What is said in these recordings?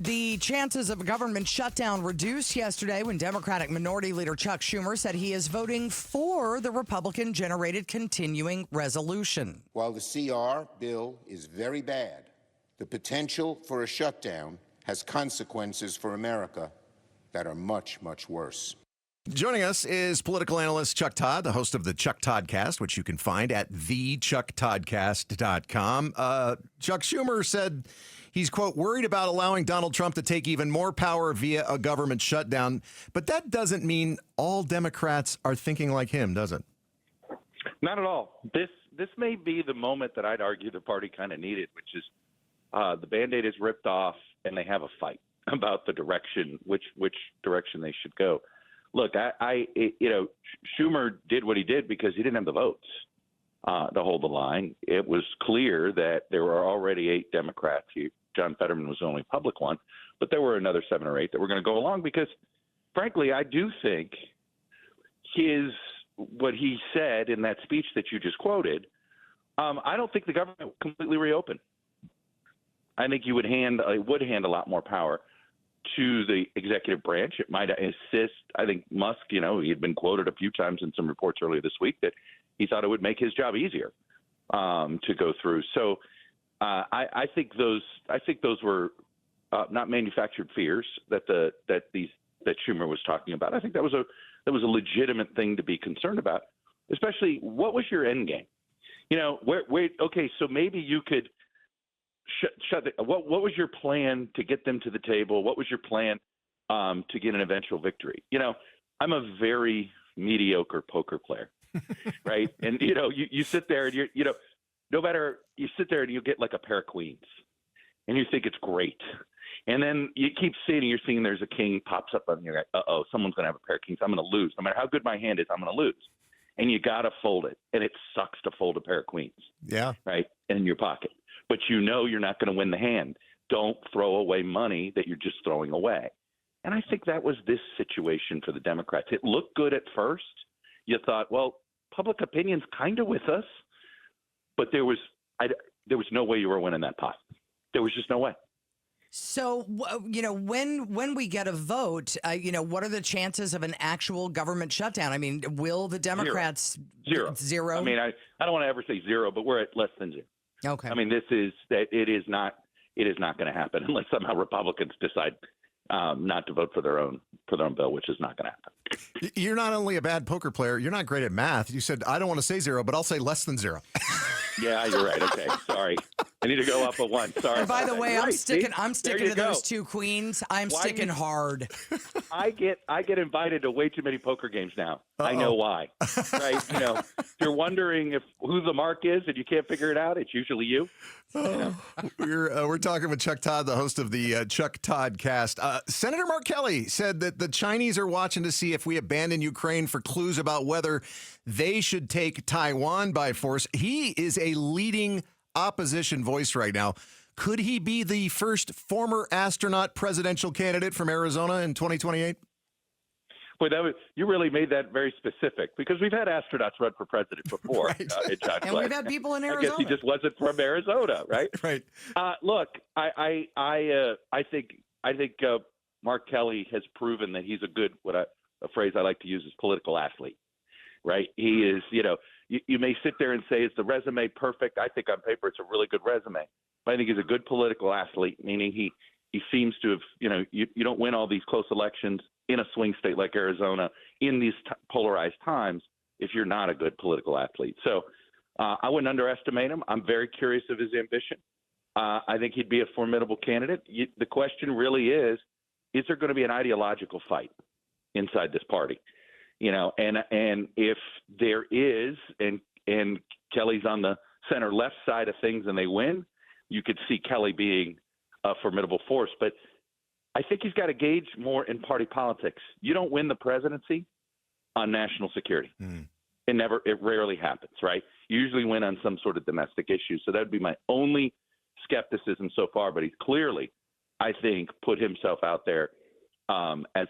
The chances of a government shutdown reduced yesterday when Democratic Minority Leader Chuck Schumer said he is voting for the Republican-generated continuing resolution. While the CR bill is very bad, the potential for a shutdown has consequences for America that are much, much worse. Joining us is political analyst Chuck Todd, the host of the Chuck Toddcast, which you can find at thechucktoddcast.com. Chuck Schumer said he's, quote, worried about allowing Donald Trump to take even more power via a government shutdown. But that doesn't mean all Democrats are thinking like him, does it? Not at all. This may be the moment that I'd argue the party kind of needed, which is the Band-Aid is ripped off and they have a fight about the direction, which direction they should go. Look, Schumer did what he did because he didn't have the votes to hold the line. It was clear that there were already 8 Democrats. John Fetterman was the only public one, but there were another 7 or 8 that were going to go along because, frankly, I do think what he said in that speech that you just quoted, I don't think the government would completely reopen. I think it would hand a lot more power to the executive branch. It might assist. I think Musk, he had been quoted a few times in some reports earlier this week that he thought it would make his job easier to go through. So I think those were not manufactured fears that Schumer was talking about. I think that was a legitimate thing to be concerned about. Especially, what was your end game? Okay, so maybe you could. What was your plan to get them to the table? What was your plan to get an eventual victory? I'm a very mediocre poker player, right? And you sit there and no matter you sit there and you get like a pair of queens, and you think it's great, and then you keep you're seeing there's a king pops up on your someone's gonna have a pair of kings. I'm gonna lose. No matter how good my hand is, I'm gonna lose. And you gotta fold it, and it sucks to fold a pair of queens. Yeah, right in your pocket. But you're not going to win the hand. Don't throw away money that you're just throwing away. And I think that was this situation for the Democrats. It looked good at first. You thought, well, public opinion's kind of with us, but there was no way you were winning that pot. There was just no way. So, when we get a vote, what are the chances of an actual government shutdown? I mean, will the Democrats zero? I mean, I don't want to ever say zero, but we're at less than 0. Okay. I mean, it is not going to happen unless somehow Republicans decide not to vote for their own bill, which is not going to happen. You're not only a bad poker player, you're not great at math. You said, I don't want to say 0, but I'll say less than 0. Yeah, you're right. Okay, sorry. I need to go up a 1. Sorry. And by the way, I'm sticking to go. those 2 queens. I'm sticking hard. I get invited to way too many poker games now. Uh-oh. I know why. Right? If you're wondering who the mark is and you can't figure it out, it's usually you. We're talking with Chuck Todd, the host of the Chuck Toddcast. Senator Mark Kelly said that the Chinese are watching to see if we abandon Ukraine for clues about whether they should take Taiwan by force. He is a leading opposition voice right now. Could he be the first former astronaut presidential candidate from Arizona in 2028? Boy, you really made that very specific because we've had astronauts run for president before. Right. And we've had people in Arizona. I guess he just wasn't from Arizona, right? Right. Look, I think Mark Kelly has proven that he's a good, a phrase I like to use is political athlete, right? He is, you may sit there and say, is the resume perfect? I think on paper it's a really good resume. But I think he's a good political athlete, meaning he seems to have, you don't win all these close elections in a swing state like Arizona in these polarized times if you're not a good political athlete. So I wouldn't underestimate him. I'm very curious of his ambition. I think he'd be a formidable candidate. The question really is there going to be an ideological fight inside this party? And if there is, and Kelly's on the center left side of things and they win, you could see Kelly being a formidable force. But I think he's got to gauge more in party politics. You don't win the presidency on national security. Mm. It rarely happens, right? You usually win on some sort of domestic issue. So that would be my only skepticism so far. But he's clearly, I think, put himself out there as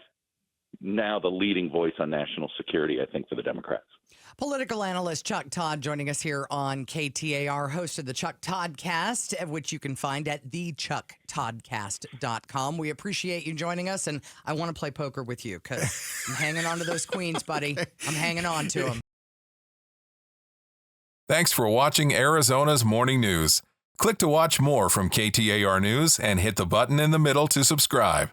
now the leading voice on national security, I think, for the Democrats. Political analyst Chuck Todd joining us here on KTAR, host of the Chuck Todd Cast, which you can find at thechucktoddcast.com. We appreciate you joining us, and I want to play poker with you because I'm hanging on to those queens, buddy. I'm hanging on to them. Thanks for watching Arizona's Morning News. Click to watch more from KTAR News and hit the button in the middle to subscribe.